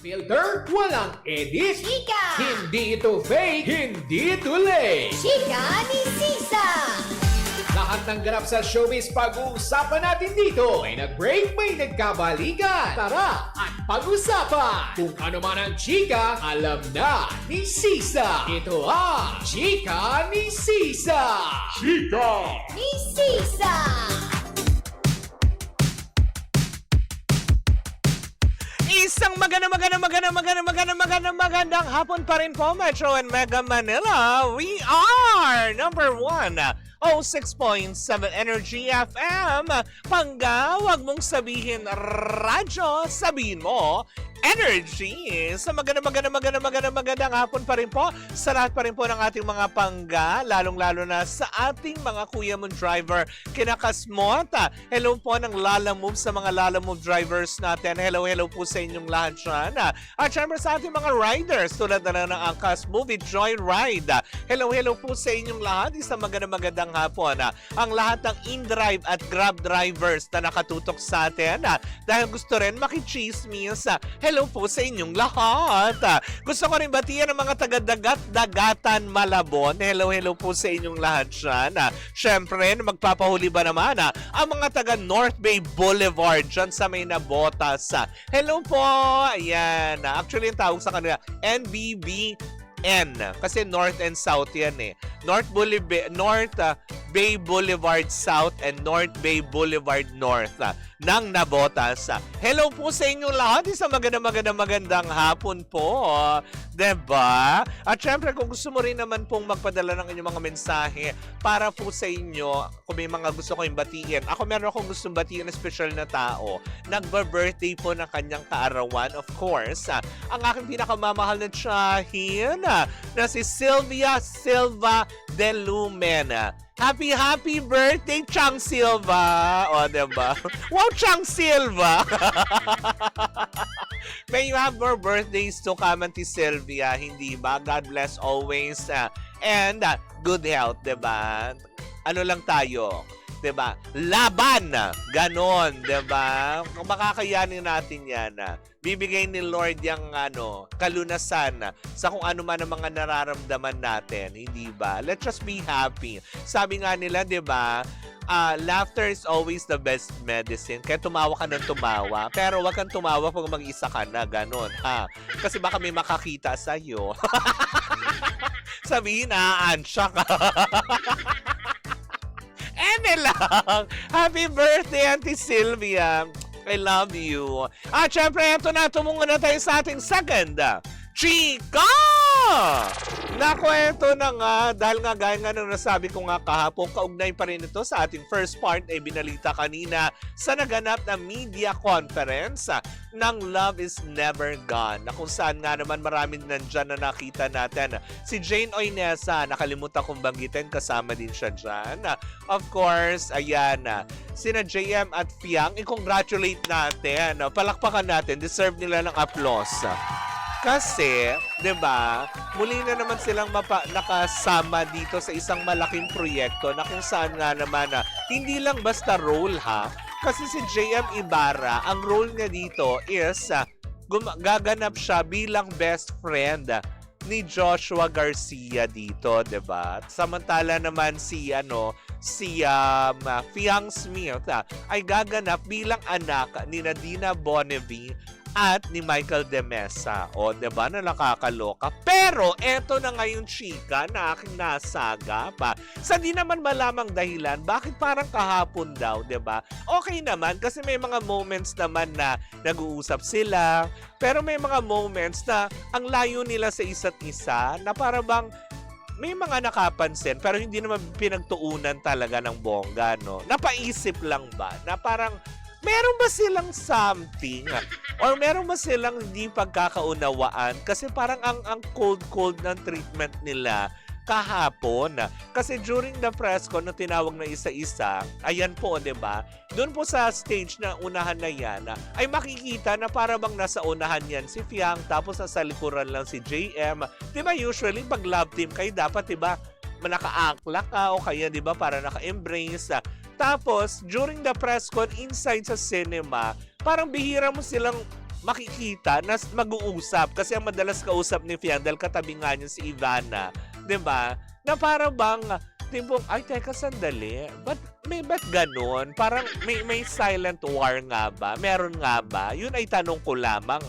Filter, walang edit. Chika! Hindi ito fake, hindi ito late. Chika ni Sisa! Lahat ng ganap sa showbiz pag-uusapan natin dito ay nag-break, may nagkabalikan. Tara at pag-usapan! Kung ano man ang chika, alam na ni Sisa. Ito ang Chika ni Sisa. Chika! Ni Sisa! Isang magandang hapon pa rin po, Metro and Mega Manila. We are number 1, 06.7 Energy FM. Pangga, wag mong sabihin radyo, sabihin mo Energy. Sa magandang hapon pa rin po sa lahat pa rin po ng ating mga pangga, lalong-lalo na sa ating mga kuya mong driver kinakasmota. Hello po ng Lala Move sa mga Lala Move drivers natin. Hello po sa inyong lahat dyan. At syempre sa ating mga riders tulad na ng Angkas Movie Joy Ride. Hello po sa inyong lahat. Isang magandang hapon. Ang lahat ng InDrive at Grab drivers na nakatutok sa atin dahil gusto rin makichismis. Hello po sa inyong lahat. Gusto ko rin batiyan ang mga taga-dagat-dagatan Malabon. Hello po sa inyong lahat dyan. Syempre, magpapahuli ba naman ang mga taga North Bay Boulevard dyan sa may Nabotas. Hello po. Ayan. Actually, yung tawag sa kanila, NBBN. Kasi North and South yan eh. North Bay Boulevard South and North Bay Boulevard North ng Nabotas. Hello po sa inyong lahat. Isang magandang hapon po. Diba? At syempre, kung gusto mo rin naman pong magpadala ng inyong mga mensahe para po sa inyo, kung may mga gusto kong batiin. Ako meron akong gustong batiin na special na tao. Nagba-birthday po ng kanyang kaarawan. Of course, ang aking pinakamamahal na tiyahin na si Sylvia Silva de Lumen. Happy birthday, Chang Silva! O, diba? Wow, Chang Silva! May you have more birthdays to come, Auntie Sylvia, hindi ba? God bless always. And good health, diba? Ano lang tayo? Diba? Laban! Ganon, diba? Makakayanin natin yan. Bibigay ni Lord yung kalunasan sa kung ano man ang mga nararamdaman natin, hindi ba? Let's just be happy. Sabi nga nila, di ba, laughter is always the best medicine. Kaya tumawa ka ng tumawa, pero wag kang tumawa pag mag-isa ka na, ganon, ha? Kasi baka may makakita sa'yo. Sabihin, aansya ka. Eme lang! Happy birthday, Auntie Sylvia! I love you. At syempre, ito na, tumungo na tayo sa ating second Chika! Naku, ito na nga, dahil nga gaya nga nung nasabi ko nga kahapon, kaugnay pa rin ito sa ating first part ay binalita kanina sa naganap na media conference ng Love is Never Gone, na kung saan nga naman maraming nandyan na nakita natin. Si Jane Oinesa, nakalimutan kong banggitin, kasama din siya dyan. Of course, ayan, sina JM at Fiang, i-congratulate natin. Palakpakan natin, deserve nila ng applause. Kasi, 'di ba, muli na naman silang nakasama dito sa isang malaking proyekto na kung saan nga naman hindi lang basta role ha. Kasi si JM Ibarra, ang role niya dito is gaganap siya bilang best friend ni Joshua Garcia dito, 'di ba? Samantala naman si Fiang Smith ay gaganap bilang anak ni Nadina Bonnevie at ni Michael De Mesa. O, diba na nakakaloka? Pero, eto na ngayon, chika, na aking nasaga pa. Sa di naman malamang dahilan, bakit parang kahapon daw, diba? Okay naman, kasi may mga moments naman na nag-uusap sila. Pero may mga moments na ang layo nila sa isa't isa, na para bang may mga nakapansin, pero hindi naman pinagtuunan talaga ng bongga, no? Napaisip lang ba? Na parang, meron ba silang something? Or meron ba silang hindi pagkakaunawaan? Kasi parang ang cold ng treatment nila kahapon. Kasi during the press con na tinawag na isa-isa, ayan po, di ba? Doon po sa stage na unahan na yan, ay makikita na para bang nasa unahan yan si Fiang, tapos sa likuran lang si JM. Di ba usually pag love team kayo, dapat di ba naka-aakla ka o kaya di ba para naka-embrace. Tapos, during the press con inside sa cinema, parang bihira mo silang makikita na mag-uusap. Kasi ang madalas kausap ni Fiang dahil katabi nga niya si Ivana. 'Di ba? Na para bang, tipong, ay teka sandali, ba't ganon? Parang may silent war nga ba? Meron nga ba? Yun ay tanong ko lamang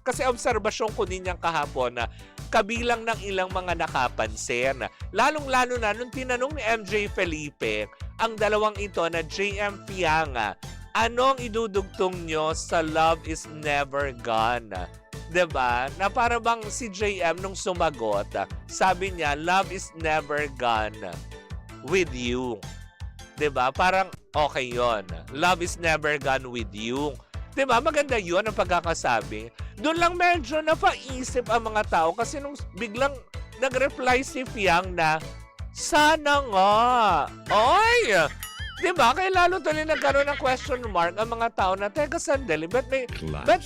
Kasi obserbasyon ko din yung kahapon na kabilang ng ilang mga nakapansin. Lalong-lalo na nung tinanong ni MJ Felipe, ang dalawang ito na JM Fiang, anong idudugtong nyo sa Love is Never Gone? 'Di ba? Na para bang si JM nung sumagot, sabi niya, love is never gone with you. 'Di ba? Parang okay 'yon. Love is never gone with you. 'Di ba? Maganda 'yon ang pagkakasabi. Doon lang medyo napaisip ang mga tao kasi nung biglang nag-reply si Fiang na, sana nga. Oy! 'Di ba? Kaya lalo tuloy nagkaroon ng question mark ang mga tao na, teka sandali, ba't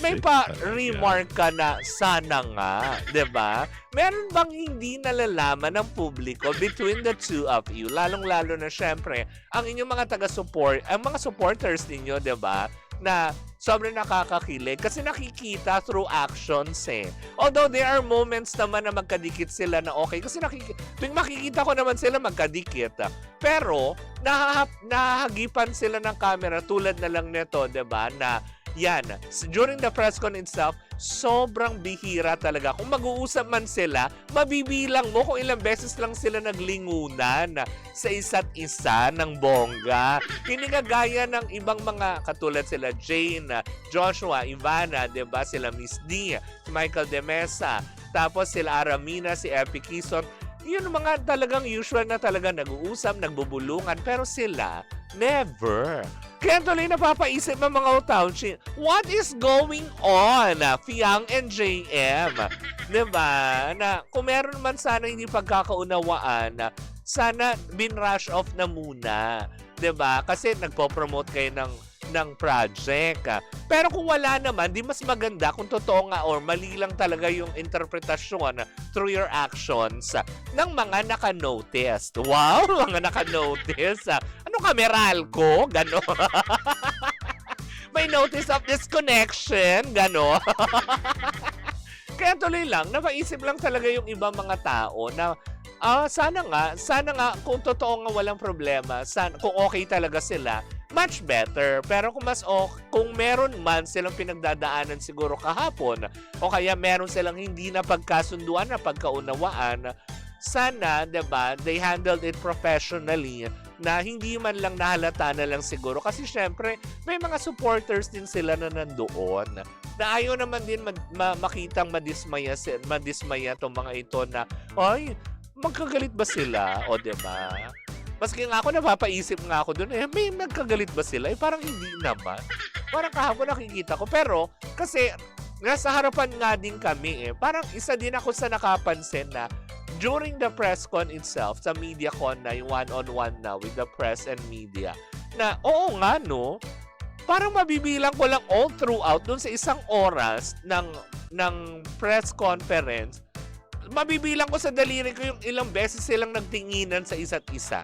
may pa-remark ka na sana nga? 'Di ba? Meron bang hindi nalalaman ng publiko between the two of you? Lalong-lalo na syempre, ang inyong mga taga-support, ang mga supporters ninyo, 'di ba? Na sobrang nakakakilig kasi nakikita through actions Although there are moments naman na magkadikit sila na okay kasi tuwing makikita ko naman sila magkadikit. Pero nahahagipan sila ng camera tulad na lang nito, 'di ba? Na yan, during the press con itself, sobrang bihira talaga. Kung mag-uusap man sila, mabibilang mo kung ilang beses lang sila naglingunan sa isa't isa ng bongga. Hindi kagaya ng ibang mga katulad sila Jane, Joshua, Ivana, 'di ba? Sila Miss D, Michael De Mesa, tapos sila Aramina, si Epi Quezon. Yun mga talagang usual na talaga nag-uusap, nagbubulungan, pero sila, never. Kaya tuloy napapaisip ng mga Otauchi, what is going on? Fiang and JM. Diba? Na kung meron man sana hindi pagkakaunawaan, sana bin-rush off na muna. Diba? Kasi nagpo-promote kayo ng project. Pero kung wala naman, di mas maganda kung totoo nga or mali lang talaga yung interpretasyon through your actions ng mga naka-notice. Wow! Mga naka-notice. Ano ka, Meralco? Gano'n. May notice of disconnection. Gano'n. Kaya tuloy lang, napaisip lang talaga yung ibang mga tao na sana nga, kung totoo nga walang problema, kung okay talaga sila, much better. Pero kung meron man silang pinagdadaanan siguro kahapon, o kaya meron silang hindi na pagkasunduan na pagkaunawaan, sana, diba, they handled it professionally na hindi man lang nahalata na lang siguro. Kasi syempre, may mga supporters din sila na nandoon na ayaw naman din makitang madismaya itong mga ito na, ay, magkagalit ba sila? O diba? Maski nga ako, napapaisip nga ako doon, may nagkagalit ba sila? Parang hindi naman. Parang kahapon nakikita ko. Pero, kasi, nasa harapan nga din kami Parang isa din ako sa nakapansin na during the press con itself, sa media con na, yung one-on-one na with the press and media, na, oo nga, no? Parang mabibilang ko lang all throughout doon sa isang oras ng press conference, mabibilang ko sa daliri ko yung ilang beses silang nagtinginan sa isa't isa.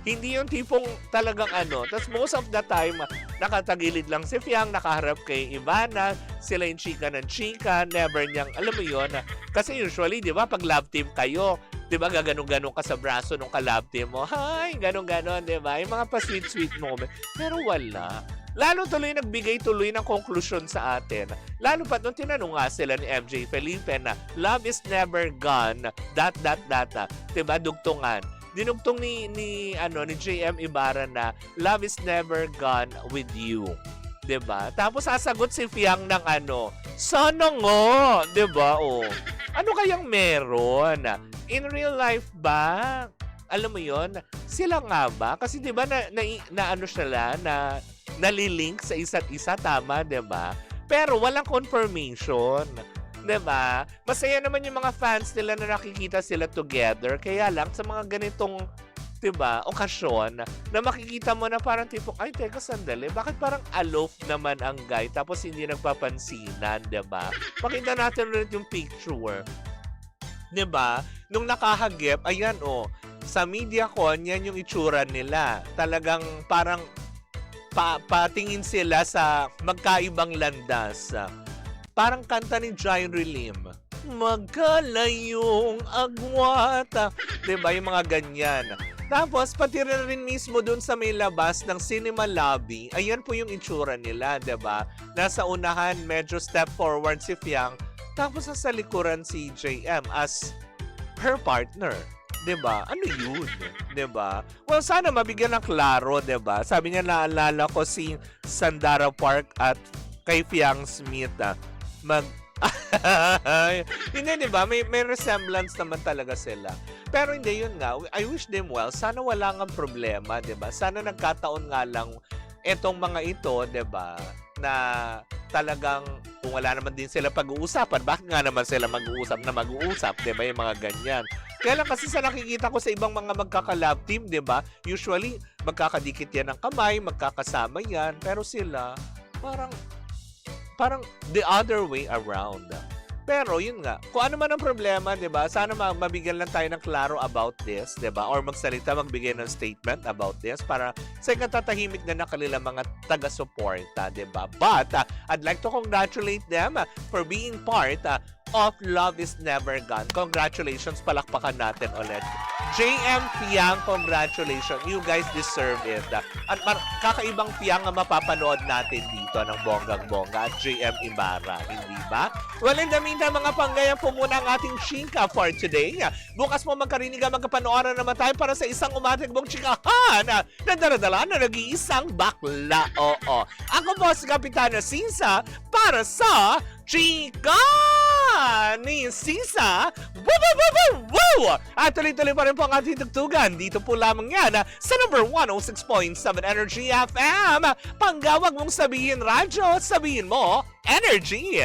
Hindi yung tipong talagang Tapos most of the time, nakatagilid lang si Fiang, nakaharap kay Ivana, sila yung chika ng chika, never niyang, alam mo yun. Kasi usually, di ba, pag love team kayo, di ba, gaganong-ganong ka sa braso nung ka-love team mo. Hi, ganon-ganon, di ba? Yung mga pa-sweet-sweet moment. Pero wala. Lalo tuloy nagbigay tuloy ng konklusyon sa atin. Lalo pa nung tinanong nga sila ni MJ Felipe na love is never gone, ... Diba, dugtungan. Dinugtong ni JM Ibarra na love is never gone with you. 'Di ba? Tapos sasagot si Fiang ng sana nga, 'di ba? Ano kayang meron? In real life ba? Alam mo 'yon? Sila nga ba? Kasi 'di ba sila na nalilink sa isa't isa, tama, 'di ba? Pero walang confirmation. 'Di ba? Masaya naman yung mga fans nila na nakikita sila together. Kaya lang sa mga ganitong, 'di ba, okasyon na makikita mo na parang tipong, ay teka sandali, bakit parang aloof naman ang guy tapos hindi nagpapansinan, 'di ba? Pakita natin ulit yung picture. 'Di ba? Nung nakahagip, ayan sa media con, yan yung itsura nila. Talagang parang patingin sila sa magkaibang landas. Parang kanta ni Jairi Lim. Magkalayong agwata. Diba? Yung mga ganyan. Tapos, pati rin mismo dun sa may labas ng cinema lobby, ayan po yung itsura nila, diba? Nasa unahan, medyo step forward si Fiang. Tapos, sa likuran si JM as her partner. 'Di ba? Ano 'yun? 'Di ba? Well, sana mabigyan ng klaro, 'di ba? Sabi niya, naalala ko si Sandara Park at kay Fiang Smith hindi, 'di ba? May resemblance naman talaga sila. Pero hindi, yun nga. I wish them well. Sana wala ngang problema, 'di ba? Sana nagkataon nga lang etong mga ito, 'di ba? Na talagang kung wala naman din sila pag-uusapan, bakit nga naman sila mag-uusap, 'di ba? Yung mga ganyan. Kaya lang kasi sa nakikita ko sa ibang mga magkaka-love team, 'di ba? Usually magkakadikit yan ng kamay, magkakasama yan, pero sila parang the other way around. Pero yun nga, kung ano man ang problema, 'di ba? Sana mabigyan lang tayo ng klaro about this, 'di ba? Or magbigay ng statement about this para sa ikatatahimik na kanilang mga taga-suporta, 'di ba? But I'd like to congratulate them for being part of Love is Never Gone. Congratulations, palakpakan natin ulit. JM Fiang, congratulations. You guys deserve it. At kakaibang Fiang ang mapapanood natin dito ng bonggang-bongga at JM Ibarra, hindi ba? Well, in the meantime, mga panggaya po muna ang ating chika for today. Bukas mo magkarinig ang magkapanooran naman tayo para sa isang umatikbong chikahan na daradala na nag-iisang bakla. Oo. Ako po si Kapitana Sisa para sa Chika ni Sisa. Woo! At tuloy-tuloy pa rin po ang ating tugtugan. Dito po lamang yan sa number 106.7 Energy FM. Panggawag mong sabihin radyo, sabihin mo energy.